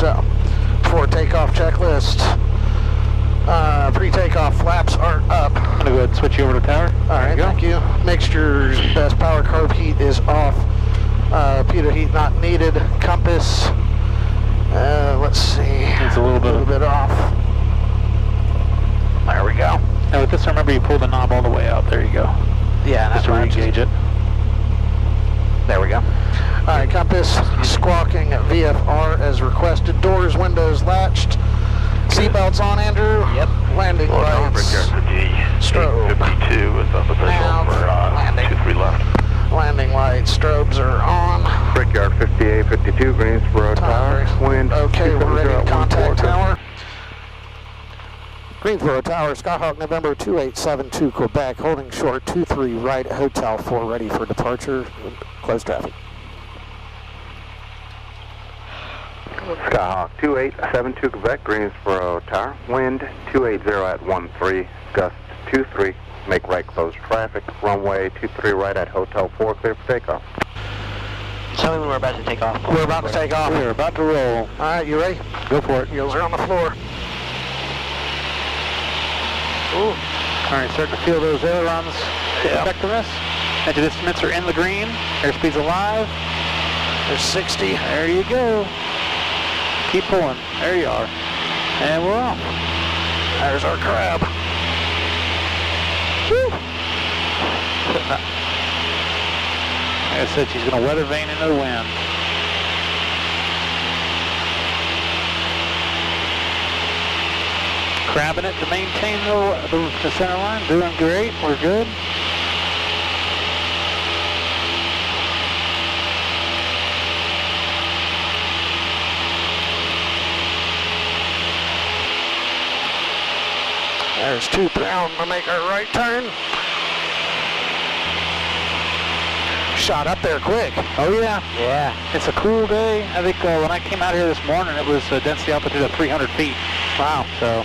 So, before takeoff checklist, pre-takeoff flaps aren't up. I'm gonna go ahead and switch you over to tower. All right, thank you. Mixture's best power carb heat is off. Pitot heat not needed. Compass, let's see. It's a little bit off. There we go. Now with this, remember you pull the knob all the way out. There you go. Yeah, just to re-gauge it. There we go. All right, compass squawking VFR as requested. Doors, windows latched. Seatbelts on, Andrew. Yep. Landing lights. Strobe. 52 is up official for landing. 23 left. Landing lights. Strobes are on. Brickyard 5852, Greensboro Tower. Wind. Okay, we're ready to contact tower. Greensboro Tower, Skyhawk, November 2872, Quebec, holding short 23 right at Hotel 4, ready for departure. Close traffic. Skyhawk 2872, Quebec, Greensboro Tower. Wind 280 at 13, gust 23. Make right, close traffic. Runway 23 right at Hotel 4, clear for takeoff. Tell me when we're about to take off. We're about to take off. We're about to roll. All right, you ready? Go for it. Wheels are on the floor. Ooh. All right, starting to feel those ailerons effectiveness. Engine instruments are in the green. Airspeed's alive. There's 60. There you go. Keep pulling. There you are. And we're off. There's our crab. Woo. Like I said, she's going to weather vane into the wind. Crabbing it to maintain the center line. Doing great. We're good. There's 2 pound to make our right turn. Shot up there quick. Oh yeah. Yeah. It's a cool day. I think when I came out here this morning, it was density altitude of 300 feet. Wow. So,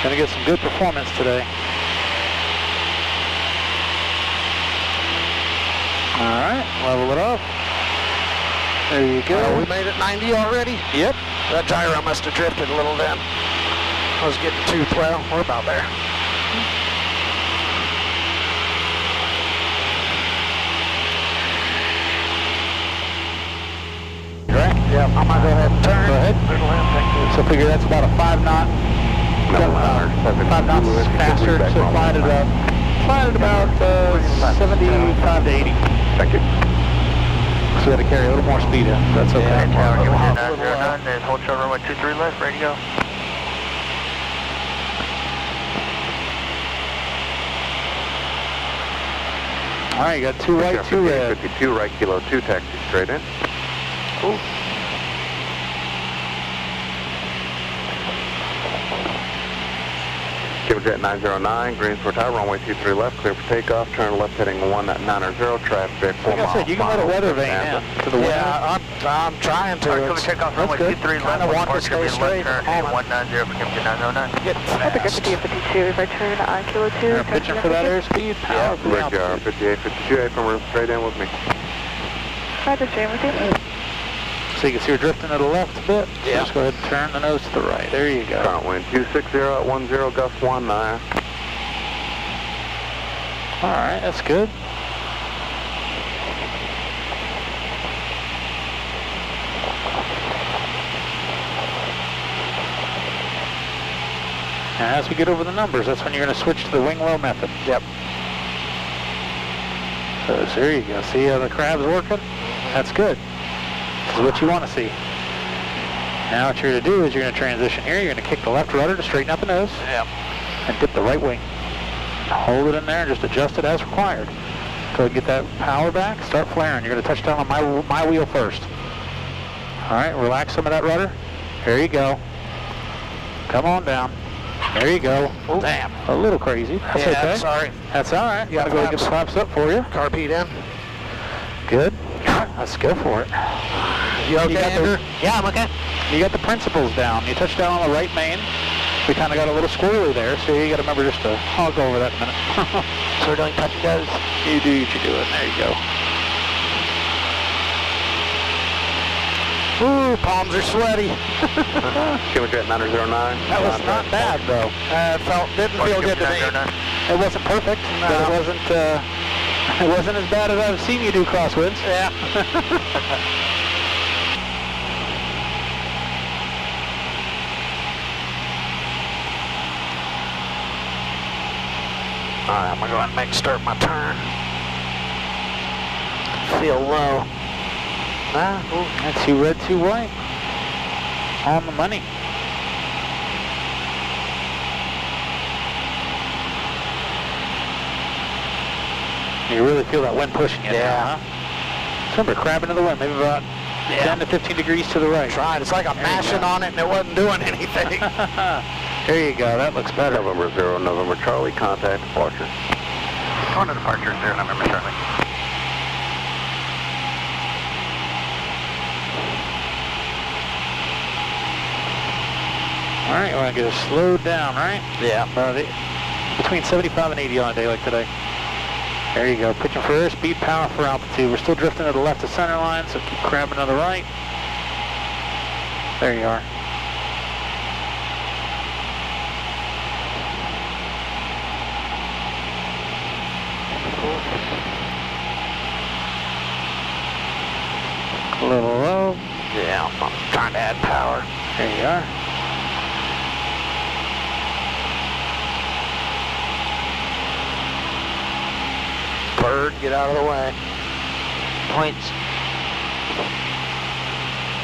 gonna get some good performance today. All right, level it up. There you go. We made it 90 already? Yep. That gyro must have drifted a little then. I was getting too, well, we're about there. Right? Yeah, I'm gonna go ahead and turn. Go ahead. So figure that's about a 5 knot. 5 knots faster, so fly it up. Fly it about 75 to 80. Thank you. So we got to carry a little more speed in. That's okay. Yeah, tower, give me 909, and hold short runway 23 left, ready to go. All right, you got 2 right, 2 red. 52 right, kilo 2, taxi straight in. Cool. Jet 909, Greensboro Tower, runway 23 left, clear for takeoff, turn left heading 190, traffic 4 Like I said, you can let it weather vane in to the wind. Yeah, I'm trying to. All right, take off runway 23 left, want to stay left straight. turn, 190 for Jet 909. Get fast. 52, return on kilo 2. They're pitching for that airspeed. Power for the Brickyard altitude. 5852, from room straight in with me. Roger, stream with you. So you can see we're drifting to the left a bit. So Yeah. just go ahead and turn the nose to the right. There you go. Current wind 260 at 10, gust 19. All right, that's good. And as we get over the numbers, that's when you're going to switch to the wing low method. Yep. So there you go. See how the crab's working? That's good. This is what you want to see. Now what you're going to do is you're going to transition here. You're going to kick the left rudder to straighten out the nose. Yep. And dip the right wing. Hold it in there and just adjust it as required. Go ahead and get that power back. Start flaring. You're going to touch down on my wheel first. All right, relax some of that rudder. There you go. Come on down. There you go. Oh, damn. A little crazy. That's Yeah, okay. sorry. That's all right. Yeah, Gotta go ahead and get the flaps up for you. Carb heat in. Good. Let's go for it. You okay, Andrew? Yeah, I'm okay. You got the principles down. You touched down on the right main. We kind of got a little squirrely there, so you got to remember just to, I'll go over that in a minute. So we're doing touch and goes. You do what you're doing. There you go. Ooh, Ooh, palms are sweaty. Geometry at 909. That was not bad though. Didn't feel good to me. It wasn't perfect, No. but it wasn't as bad as I've seen you do crosswinds. Yeah. Alright, I'm gonna go ahead and start my turn. Feel low. That's too red, too white. On the money. You really feel that wind pushing you now, huh? Remember, crabbing to the wind, maybe about 10 to 15 degrees to the right. Tried. It's like I'm mashing on it and it wasn't doing anything. There you go, that looks better. November 0, November Charlie, contact departure. On to departure, 0 November Charlie. All right, you want to get it slowed down, right? Yeah. Between 75 and 80 on a day like today. There you go, pitching for airspeed, power for altitude. We're still drifting to the left of center line, so keep crabbing to the right. There you are. A little low. Yeah, I'm trying to add power. There you are. Bird, get out of the way. Points.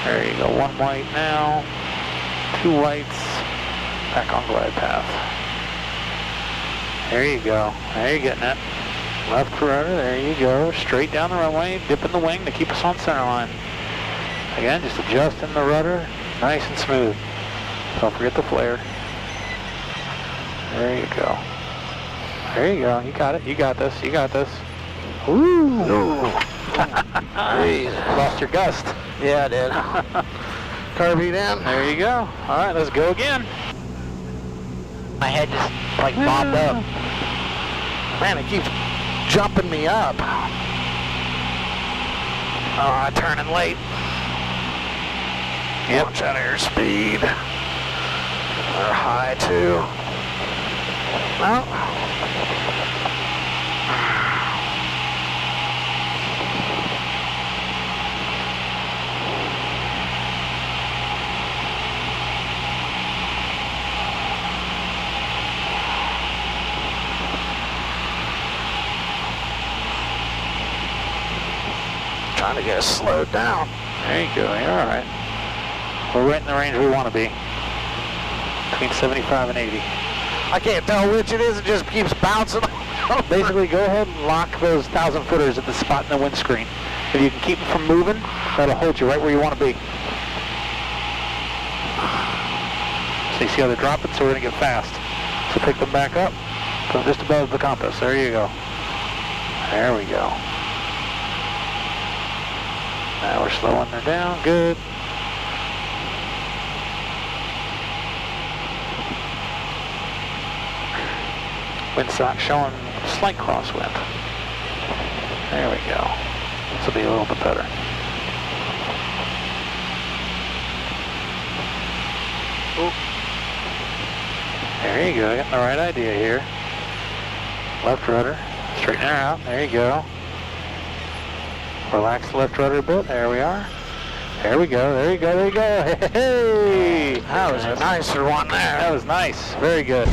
There you go, one white now, two whites, back on glide path. There you go, there you're getting it. Left rudder, there you go, straight down the runway, dipping the wing to keep us on center line. Again, just adjusting the rudder, nice and smooth. Don't forget the flare. There you go. There you go, you got it, you got this, you got this. Ooh! Lost your gust. Yeah, I did. Carb heat in. There you go. All right, let's go again. My head just like bobbed up. Man, it keeps jumping me up. Oh, I turning late. Yep. Watch out airspeed. Or high too. No. Trying to get us slowed down. There you go. You're all right. We're right in the range we want to be. Between 75 and 80. I can't tell which it is. It just keeps bouncing. Basically, go ahead and lock those 1,000-footers at the spot in the windscreen. If you can keep them from moving, that'll hold you right where you want to be. So you see how they're dropping? So we're going to get fast. So pick them back up. Put them just above the compass. There you go. There we go. Now we're slowing her down. Good. Windsock showing slight crosswind. There we go. This will be a little bit better. Oop. There you go. Getting the right idea here. Left rudder. Straighten her out. There you go. Relax the left rudder a bit. There we are. There we go. There you go. There you go. Hey! That was a nicer one there. That was nice. Very good.